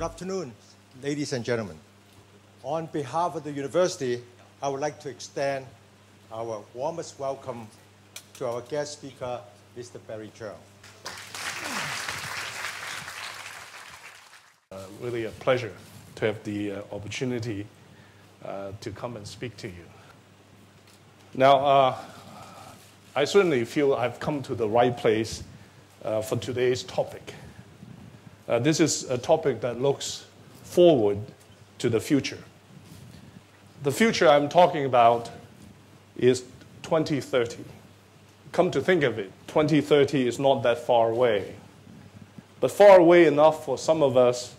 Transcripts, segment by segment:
Good afternoon, ladies and gentlemen. On behalf of the university, I would like to extend our warmest welcome to our guest speaker, Mr. Barry Cheung. Really a pleasure to have the opportunity to come and speak to you. Now, I certainly feel I've come to the right place for today's topic. This is a topic that looks forward to the future. The future I'm talking about is 2030. Come to think of it, 2030 is not that far away, but far away enough for some of us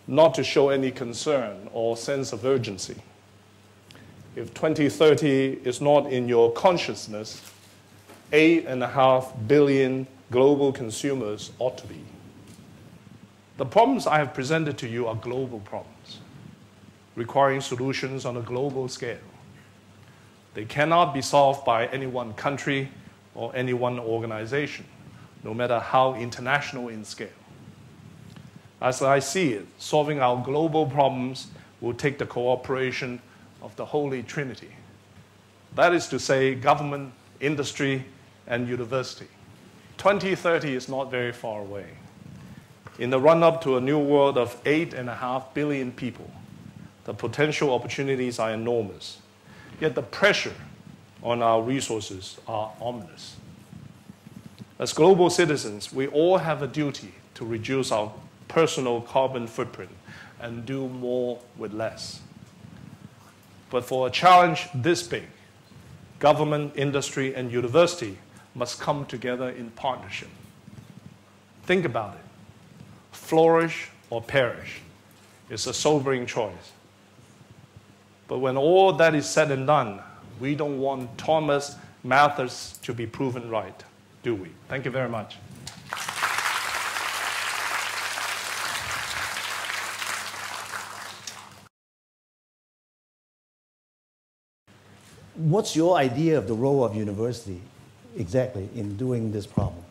not to show any concern or sense of urgency. If 2030 is not in your consciousness, 8.5 billion global consumers ought to be. The problems I have presented to you are global problems, requiring solutions on a global scale. They cannot be solved by any one country or any one organization, no matter how international in scale. As I see it, solving our global problems will take the cooperation of the Holy Trinity. That is to say, government, industry, and university. 2030 is not very far away. In the run-up to a new world of 8.5 billion people, the potential opportunities are enormous. Yet the pressure on our resources are ominous. As global citizens, we all have a duty to reduce our personal carbon footprint and do more with less. But for a challenge this big, government, industry, and university must come together in partnership. Think about it. Flourish or perish is a sobering choice. But when all that is said and done, we don't want Thomas Malthus to be proven right, do we? Thank you very much. What's your idea of the role of university exactly in doing this problem?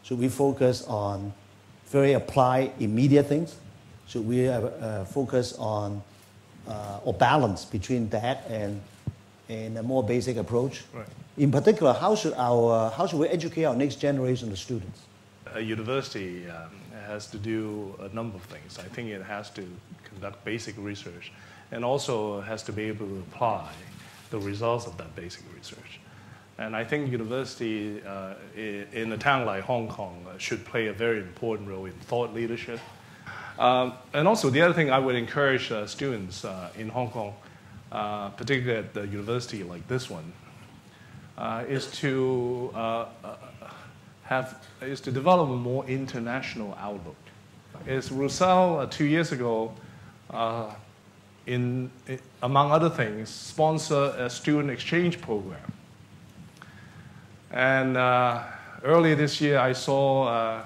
Should we focus on very applied, immediate things? Should we focus on or balance between that and a more basic approach? Right. In particular, how should we educate our next generation of students? A university has to do a number of things. I think it has to conduct basic research and also has to be able to apply the results of that basic research. And I think university in a town like Hong Kong should play a very important role in thought leadership. And also the other thing I would encourage students in Hong Kong, particularly at the university like this one, is to develop a more international outlook. Is RUSAL 2 years ago, among other things, sponsor a student exchange program. And earlier this year, I saw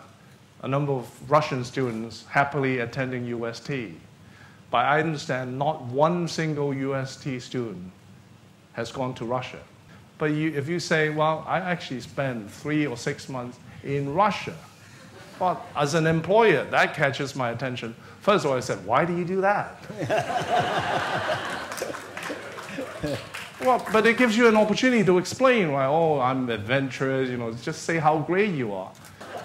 a number of Russian students happily attending UST. But I understand not one single UST student has gone to Russia. But if you say, well, I actually spent 3 or 6 months in Russia, well, as an employer, that catches my attention. First of all, I said, why do you do that? Well, but it gives you an opportunity to explain why, oh, I'm adventurous, just say how great you are.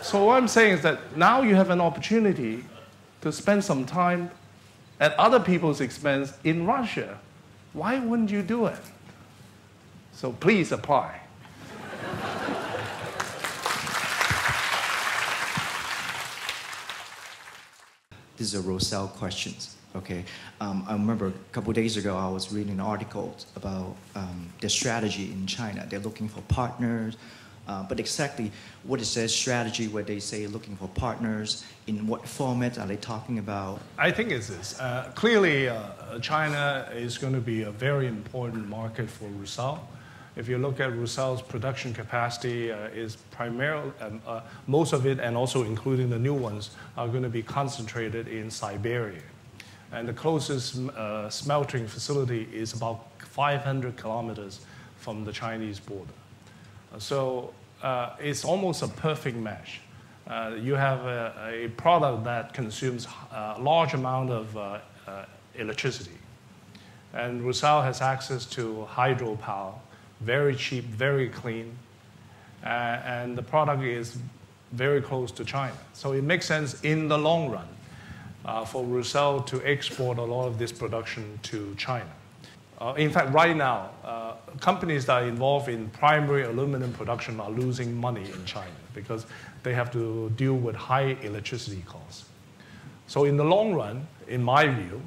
So what I'm saying is that now you have an opportunity to spend some time at other people's expense in Russia. Why wouldn't you do it? So please apply. These are RUSAL questions. Okay, I remember a couple of days ago I was reading an article about their strategy in China. They're looking for partners, but exactly what is their strategy where they say looking for partners? In what format are they talking about? I think it's this. Clearly, China is going to be a very important market for RUSAL. If you look at RUSAL's production capacity, is primarily most of it, and also including the new ones, are going to be concentrated in Siberia. And the closest smelting facility is about 500 kilometers from the Chinese border. So it's almost a perfect match. you have a product that consumes a large amount of electricity. And RUSAL has access to hydropower, very cheap, very clean, and the product is very close to China. So it makes sense in the long run for RUSAL to export a lot of this production to China. In fact, right now, companies that are involved in primary aluminum production are losing money in China because they have to deal with high electricity costs. So in the long run, in my view,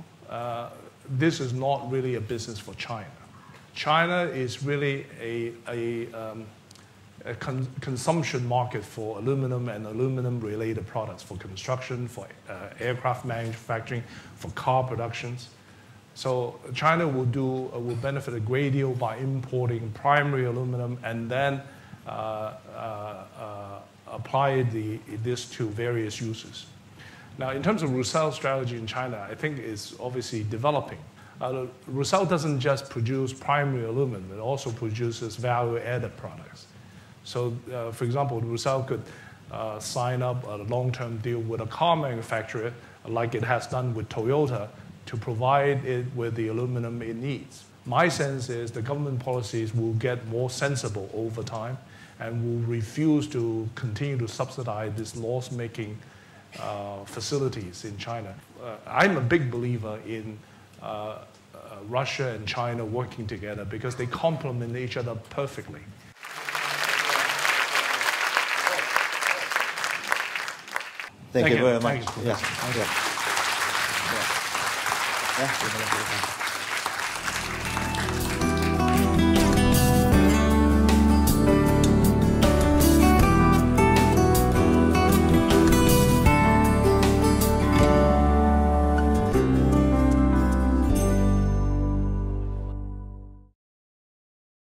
this is not really a business for China. China is really a consumption market for aluminum and aluminum-related products, for construction, for aircraft manufacturing, for car productions. So China will benefit a great deal by importing primary aluminum and then apply this to various uses. Now, in terms of RUSAL strategy in China, I think it's obviously developing. RUSAL doesn't just produce primary aluminum, it also produces value-added products. So, for example, RUSAL could sign up a long-term deal with a car manufacturer, like it has done with Toyota, to provide it with the aluminum it needs. My sense is the government policies will get more sensible over time and will refuse to continue to subsidize these loss-making facilities in China. I'm a big believer in Russia and China working together because they complement each other perfectly. Thank you very much. Thank you. Yeah. Yeah.